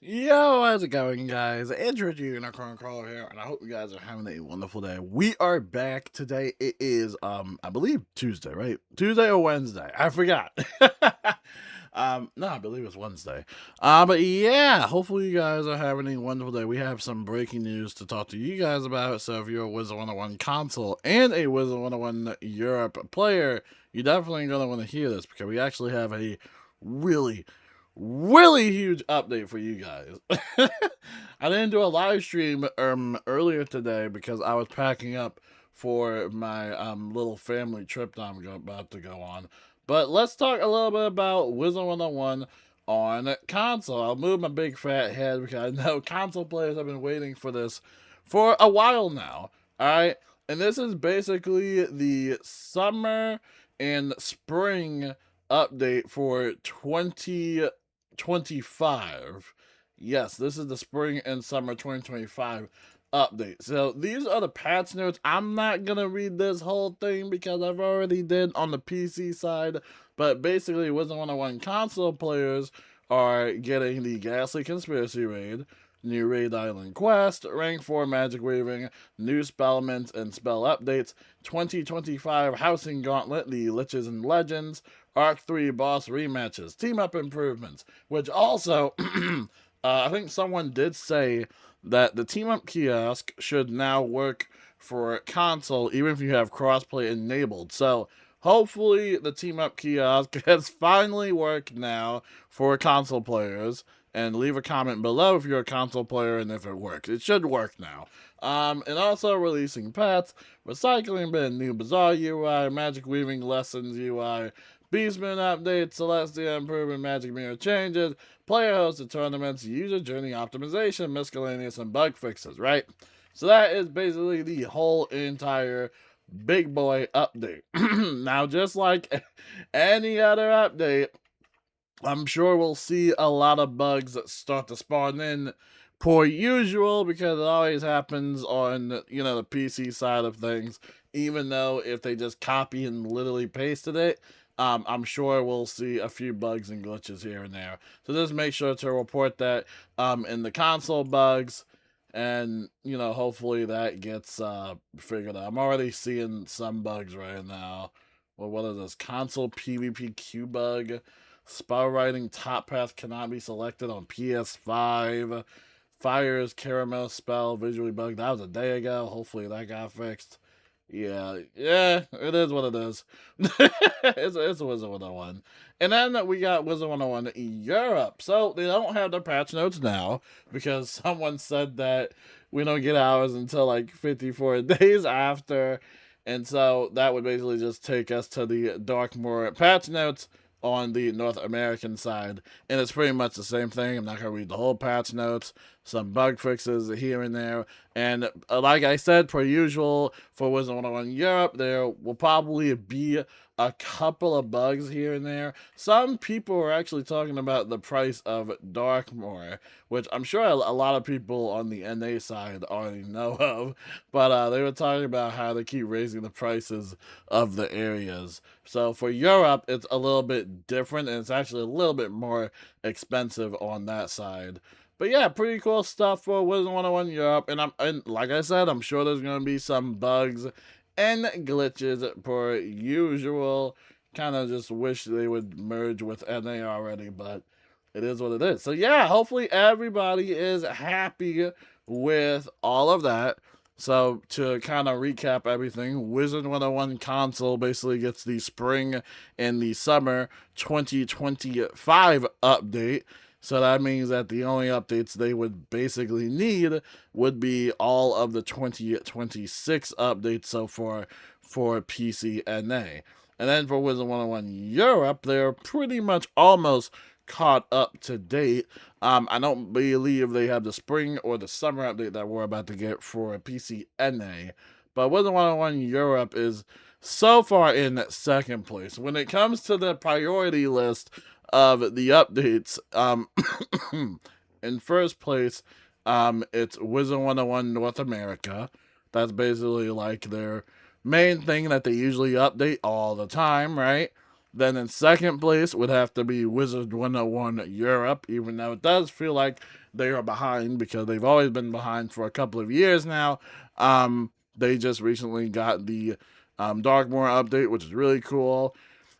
Yo, how's it going, guys? Andrew G and our current caller here, and I hope you guys are having a wonderful day. We are back today. It is I believe Tuesday, right? Tuesday or Wednesday? I forgot. No, I believe it's Wednesday. But yeah, hopefully you guys are having a wonderful day. We have some breaking news to talk to you guys about. So if you're a Wizard101 console and a Wizard101 Europe player, you're definitely gonna want to hear this because we actually have a really huge update for you guys. I didn't do a live stream earlier today because I was packing up for my little family trip that I'm about to go on. But let's talk a little bit about Wizard 101 on console. I'll move my big fat head because I know console players have been waiting for this for a while now. Alright? And this is basically the summer and spring update for 2025. Yes, this is the spring and summer 2025 update. So these are the patch notes. I'm not gonna read this whole thing because I've already did on the PC side. But basically, Wizard 101 console players are getting the Ghastly Conspiracy Raid, new Raid Island Quest, Rank 4 Magic Weaving, new spellments and spell updates, 2025 Housing Gauntlet, the Liches and Legends, Arc 3 boss rematches, team up improvements, which also, I think someone did say that the team up kiosk should now work for console even if you have crossplay enabled. So hopefully the team up kiosk has finally worked now for console players. And leave a comment below if you're a console player and if it works. It should work now. And also releasing pets, recycling bin, new Bazaar UI, magic weaving lessons UI, Beastman updates, Celestia improvement, magic mirror changes, player hosted tournaments, user journey optimization, miscellaneous, and bug fixes, right? So that is basically the whole entire big boy update. Now, just like any other update, I'm sure we'll see a lot of bugs that start to spawn in per usual because it always happens on the PC side of things. Even though if they just copy and literally pasted it, I'm sure we'll see a few bugs and glitches here and there. So just make sure to report that in the console bugs, and hopefully that gets figured out. I'm already seeing some bugs right now. Well, what is this? Console PvP Q bug. Spell writing top path cannot be selected on PS5. Fire's caramel spell visually bugged. That was a day ago. Hopefully that got fixed. Yeah, it is what it is. It's Wizard 101. And then we got Wizard 101 Europe. So they don't have the patch notes now because someone said that we don't get ours until like 54 days after. And so that would basically just take us to the Darkmoor patch notes on the North American side. And it's pretty much the same thing. I'm not going to read the whole patch notes, some bug fixes here and there. And like I said, per usual, for Wizard 101 Europe, there will probably be a couple of bugs here and there. Some people are actually talking about the price of Darkmoor, which I'm sure a lot of people on the NA side already know of. But they were talking about how they keep raising the prices of the areas. So for Europe, it's a little bit different, and it's actually a little bit more expensive on that side. But yeah, pretty cool stuff for Wizard 101 Europe. And like I said, I'm sure there's gonna be some bugs and glitches per usual. Kind of just wish they would merge with NA already, but it is what it is. So yeah, hopefully everybody is happy with all of that. So to kind of recap everything, Wizard 101 console basically gets the spring and the summer 2025 update. So that means that the only updates they would basically need would be all of the 2026 updates so far for PC NA. And then for Wizard 101 Europe, they're pretty much almost caught up to date. I don't believe they have the spring or the summer update that we're about to get for PC NA. But Wizard 101 Europe is so far in second place. When it comes to the priority list of the updates, in first place, it's Wizard 101 North America. That's basically like their main thing that they usually update all the time, right? Then in second place would have to be Wizard101 Europe, even though it does feel like they are behind because they've always been behind for a couple of years now. They just recently got the Darkmoor update, which is really cool.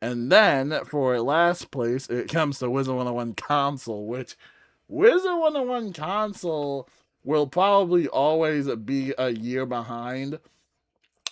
And then for last place, it comes to Wizard101 console, which Wizard101 console will probably always be a year behind.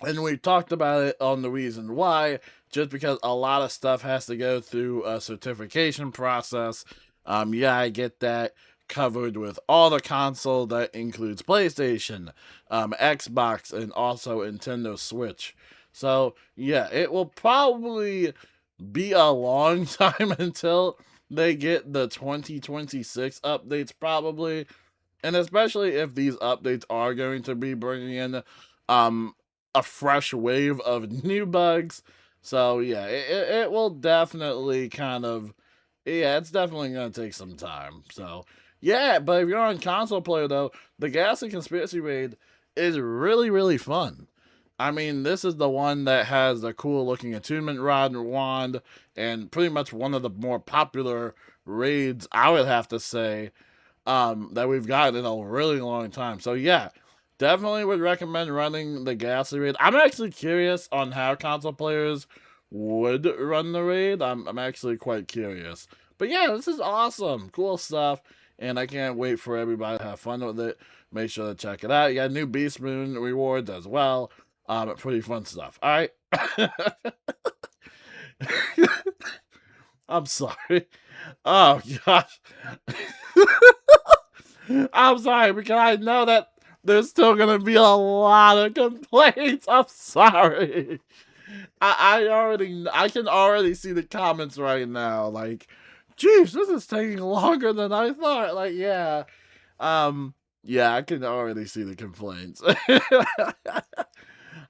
And we talked about it on the reason why, just because a lot of stuff has to go through a certification process. Yeah, I get that covered with all the console that includes PlayStation, Xbox, and also Nintendo Switch. So yeah, it will probably be a long time until they get the 2026 updates, probably. And especially if these updates are going to be bringing in um, a fresh wave of new bugs. So yeah, it will definitely kind of, yeah, it's definitely going to take some time. So yeah, but if you're on console player though, the Ghastly Conspiracy Raid is really, really fun. I mean, this is the one that has the cool looking attunement rod and wand, and pretty much one of the more popular raids, I would have to say, that we've gotten in a really long time. So yeah, definitely would recommend running the Ghastly raid. I'm actually curious on how console players would run the raid. I'm actually quite curious. But yeah, this is awesome, cool stuff, and I can't wait for everybody to have fun with it. Make sure to check it out. You got new Beast Moon rewards as well. Pretty fun stuff. All right. I'm sorry. Oh gosh. I'm sorry because I know that there's still gonna be a lot of complaints. I'm sorry. I can already see the comments right now. Like, geez, this is taking longer than I thought. Like, yeah. Yeah, I can already see the complaints.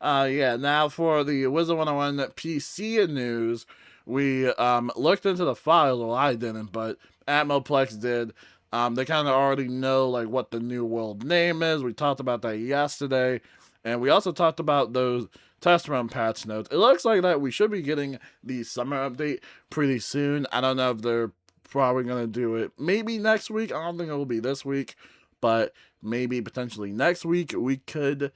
Yeah, now for the Wizard101 PC news, we looked into the files. Well, I didn't, but Atmoplex did. They kind of already know like what the new world name is. We talked about that yesterday, and we also talked about those test run patch notes. It looks like that we should be getting the summer update pretty soon. I don't know if they're probably gonna do it maybe next week. I don't think it will be this week, but maybe potentially next week we could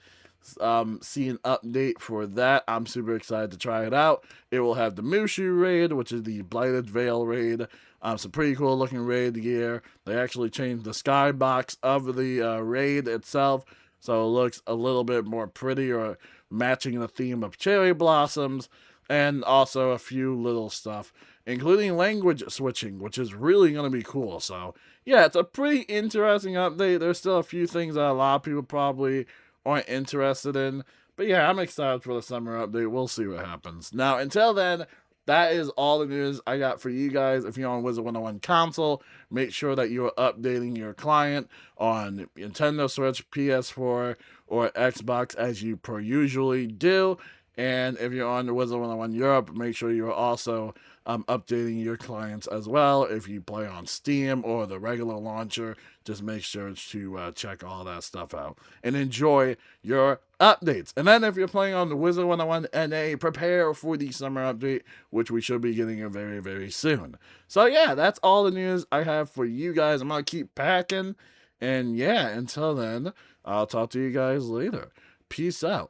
see an update for that. I'm super excited to try it out. It will have the Mushu raid, which is the Blighted Veil raid. Some pretty cool looking raid gear. They actually changed the skybox of the raid itself, so it looks a little bit more pretty, or matching the theme of cherry blossoms, and also a few little stuff, including language switching, which is really going to be cool. So yeah, it's a pretty interesting update. There's still a few things that a lot of people probably aren't interested in. But yeah, I'm excited for the summer update. We'll see what happens. Now, until then, that is all the news I got for you guys. If you're on Wizard101 console, make sure that you are updating your client on Nintendo Switch, PS4, or Xbox as you per usually do. And if you're on the Wizard101 Europe, make sure you're also updating your clients as well. If you play on Steam or the regular launcher, just make sure to check all that stuff out and enjoy your updates. And then if you're playing on the Wizard101 NA, prepare for the summer update, which we should be getting very, very soon. So yeah, that's all the news I have for you guys. I'm going to keep packing. And yeah, until then, I'll talk to you guys later. Peace out.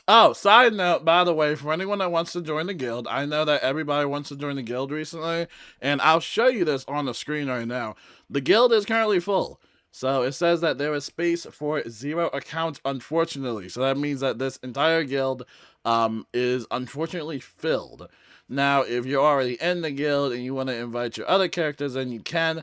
Oh, side note, by the way, for anyone that wants to join the guild, I know that everybody wants to join the guild recently, and I'll show you this on the screen right now. The guild is currently full. So it says that there is space for 0 accounts, unfortunately. So that means that this entire guild is unfortunately filled. Now, if you're already in the guild and you want to invite your other characters, then you can.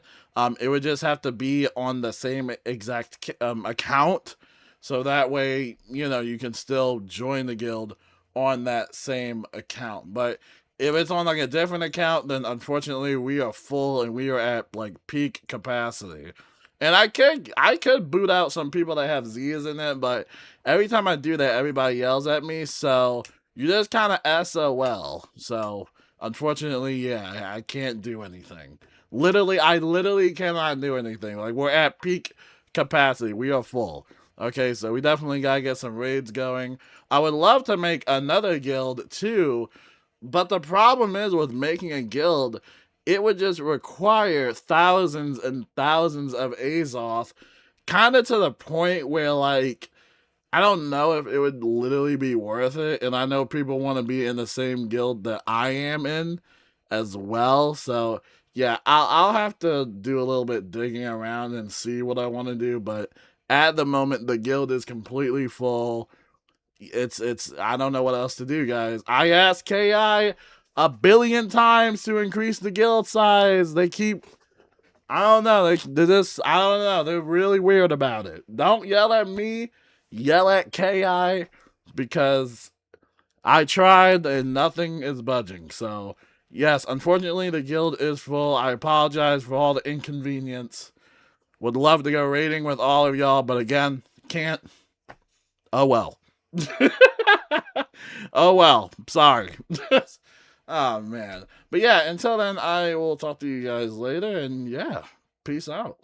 It would just have to be on the same exact account. So that way, you know, you can still join the guild on that same account. But if it's on like a different account, then unfortunately we are full and we are at like peak capacity. And I could boot out some people that have Z's in it, but every time I do that, everybody yells at me. So you just kind of SOL. So unfortunately, yeah, I can't do anything. I literally cannot do anything. Like, we're at peak capacity. We are full. Okay, so we definitely gotta get some raids going. I would love to make another guild too, But the problem is with making a guild, it would just require thousands and thousands of Azoth, kind of to the point where, like, I don't know if it would literally be worth it. And I know people want to be in the same guild that I am in as well. So, yeah, I'll have to do a little bit digging around and see what I want to do. But at the moment, the guild is completely full. It's I don't know what else to do, guys. I asked KI a billion times to increase the guild size. They keep I don't know. They just I don't know. They're really weird about it. Don't yell at me. Yell at KI because I tried and nothing is budging. So yes, unfortunately the guild is full. I apologize for all the inconvenience. Would love to go raiding with all of y'all, but again, can't. Oh well. Oh well. Sorry. Oh man. But yeah, until then, I will talk to you guys later, and yeah, peace out.